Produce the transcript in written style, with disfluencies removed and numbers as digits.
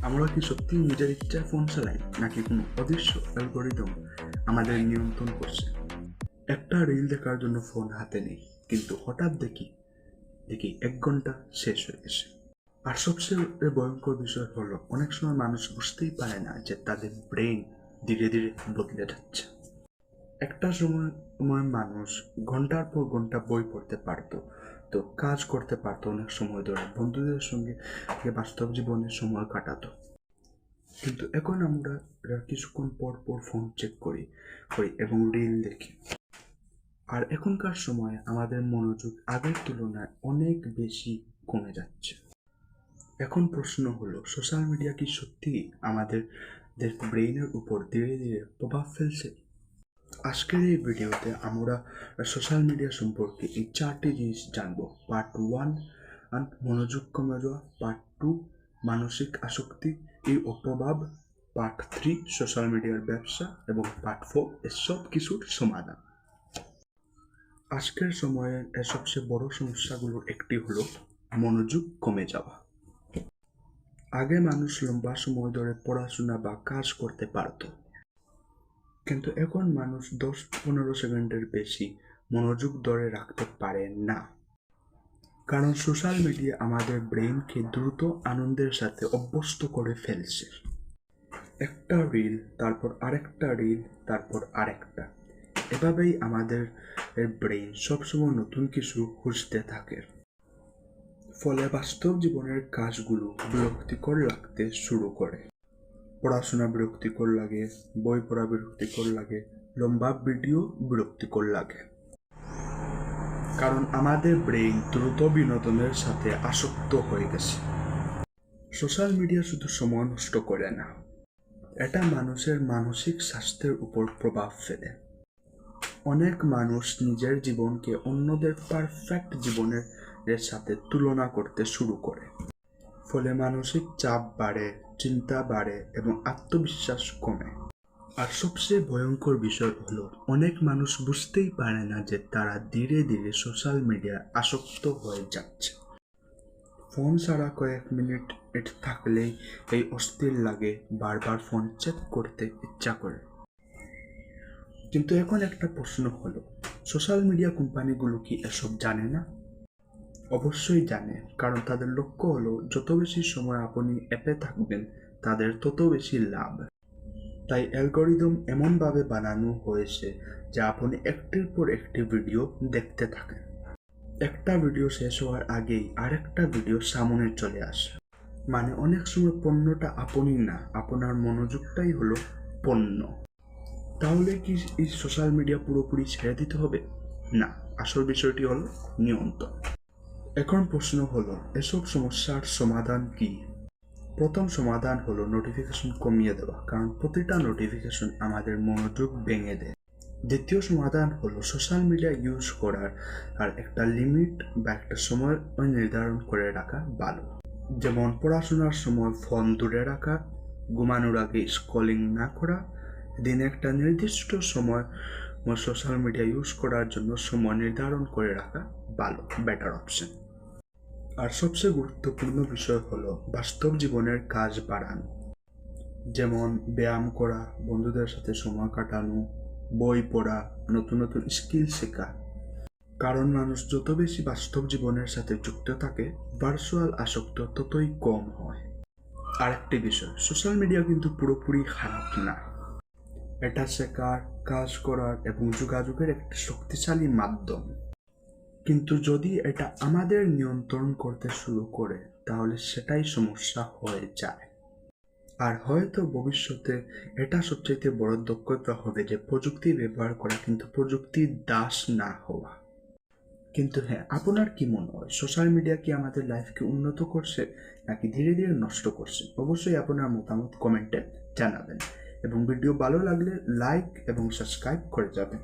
আমরা কি সত্যি নিজের ইচ্ছায় ফোন চালাই, নাকি কোনো অদৃশ্য অ্যালগরিদম আমাদের নিয়ন্ত্রণ করছে? একটা রিল দেখার জন্য ফোন হাতে নেই, কিন্তু হঠাৎ দেখি 1 ঘন্টা শেষ হয়ে গেছে। আর সবচেয়ে ভয়ঙ্কর বিষয় হলো, অনেক সময় মানুষ বুঝতেই পারে না যে তাদের ব্রেন ধীরে ধীরে বদলে যাচ্ছে। একটা সময় মানুষ ঘন্টার পর ঘন্টা বই পড়তে পারতো, তো কাজ করতে পারতো, অনেক সময় ধরে বন্ধুদের সঙ্গে বাস্তব জীবনে সময় কাটাতো। কিন্তু এখন আমরা কিছুক্ষণ পর পর ফোন চেক করি এবং রিল দেখি। আর এখনকার সময়ে আমাদের মনোযোগ আগের তুলনায় অনেক বেশি কমে যাচ্ছে। এখন প্রশ্ন হলো, সোশ্যাল মিডিয়া কি সত্যি আমাদের ব্রেইনের উপর ধীরে ধীরে প্রভাব ফেলছে? আজকের এই ভিডিওতে আমরা সোশ্যাল মিডিয়া সম্পর্কে এই 4টি জিনিস জানবো। পার্ট 1 মনোযোগ কমে যাওয়া, পার্ট 2 মানসিক আসক্তি এই অপ্রভাব, পার্ট 3 সোশ্যাল মিডিয়ার ব্যবসা এবং পার্ট 4 এসব কিছুর সমাধান। আজকের সময়ের সবচেয়ে বড় সমস্যাগুলোর একটি হলো মনোযোগ কমে যাওয়া। আগে মানুষ লম্বা সময় ধরে পড়াশোনা বা কাজ করতে পারত, কিন্তু এখন মানুষ 10-15 সেকেন্ডের বেশি মনোযোগ ধরে রাখতে পারে না। কারণ সোশ্যাল মিডিয়া আমাদের ব্রেনকে দ্রুত আনন্দের সাথে অভ্যস্ত করে ফেলছে। একটা রিল, তারপর আরেকটা রিল, তারপর আরেকটা, এভাবেই আমাদের ব্রেন সবসময় নতুন কিছু খুঁজতে থাকে। ফলে বাস্তব জীবনের কাজগুলো বিরক্তিকর লাগতে শুরু করে। পড়াশোনা বিরক্তিকর লাগে, বই পড়া বিরক্তিকর লাগে, লম্বা ভিডিও বিরক্তিকর লাগে। কারণ আমাদের ব্রেন দ্রুত বিনোদনের সাথে আসক্ত হয়ে গেছে। সোশ্যাল মিডিয়া শুধু সময় নষ্ট করে না, এটা মানুষের মানসিক স্বাস্থ্যের উপর প্রভাব ফেলে। অনেক মানুষ নিজের জীবনকে অন্যদের পারফেক্ট জীবনের সাথে তুলনা করতে শুরু করে। ফলে মানসিক চাপ বাড়ে, চিন্তা বাড়ে এবং আত্মবিশ্বাস কমে। আর সবচেয়ে ভয়ঙ্কর বিষয় হলো, অনেক মানুষ বুঝতেই পারে না যে তারা ধীরে ধীরে সোশ্যাল মিডিয়ায় আসক্ত হয়ে যাচ্ছে। ফোন ছাড়া কয়েক মিনিট থাকলেই এই অস্থির লাগে, বারবার ফোন চেক করতে ইচ্ছা করে। কিন্তু এখন একটা প্রশ্ন হলো, সোশ্যাল মিডিয়া কোম্পানিগুলো কি এসব জানে না? অবশ্যই জানে, কারণ তাদের লক্ষ্য হলো যত বেশি সময় আপনি অ্যাপে থাকবেন তাদের তত বেশি লাভ। তাই অ্যালগরিদম এমনভাবে বানানো হয়েছে যে আপনি একটির পর একটি ভিডিও দেখতে থাকেন। একটা ভিডিও শেষ হওয়ার আগেই আরেকটা ভিডিও সামনে চলে আসে। মানে অনেক সময় পণ্যটা আপনি না, আপনার মনোযোগটাই হলো পণ্য। তাহলে কি এই সোশ্যাল মিডিয়া পুরোপুরি ছেড়ে দিতে হবে? না, আসল বিষয়টি হলো নিয়ন্ত্রণ। এখন প্রশ্ন হলো, এসব সমস্যার সমাধান কি? প্রথম সমাধান হলো নোটিফিকেশন কমিয়ে দেওয়া, কারণ প্রতিটা নোটিফিকেশন আমাদের মনোযোগ ভেঙে দেয়। দ্বিতীয় সমাধান হলো সোশ্যাল মিডিয়া ইউজ করার আর একটা লিমিট বা একটা সময় নির্ধারণ করে রাখা ভালো। যেমন পড়াশোনার সময় ফোন দূরে রাখা, ঘুমানোর আগে স্ক্রলিং না করা, দিনে একটা নির্দিষ্ট সময় সোশ্যাল মিডিয়া ইউজ করার জন্য সময় নির্ধারণ করে রাখা ভালো, বেটার অপশন। আর সবচেয়ে গুরুত্বপূর্ণ বিষয় হলো বাস্তব জীবনের কাজ বাড়ানো, যেমন ব্যায়াম করা, বন্ধুদের সাথে সময় কাটানো, বই পড়া, নতুন নতুন স্কিল শেখা। কারণ মানুষ যত বেশি বাস্তব জীবনের সাথে যুক্ত থাকে, ভার্চুয়াল আসক্ত ততই কম হয়। আরেকটি বিষয়, সোশ্যাল মিডিয়া কিন্তু পুরোপুরি খারাপ না। এটা শেখার, কাজ করার এবং যোগাযোগের একটি শক্তিশালী মাধ্যম। কিন্তু যদি এটা আমাদের নিয়ন্ত্রণ করতে শুরু করে, তাহলে সেটাই সমস্যা হয়ে যায়। আর হয়তো ভবিষ্যতে এটা সবচেয়ে বড় দক্ষতা হবে যে প্রযুক্তি ব্যবহার করা, কিন্তু প্রযুক্তির দাস না হওয়া। কিন্তু হ্যাঁ, আপনার কি মনে হয়, সোশ্যাল মিডিয়া কি আমাদের লাইফকে উন্নত করছে নাকি ধীরে ধীরে নষ্ট করছে? অবশ্যই আপনার মতামত কমেন্টে জানাবেন এবং ভিডিও ভালো লাগলে লাইক এবং সাবস্ক্রাইব করে যাবেন।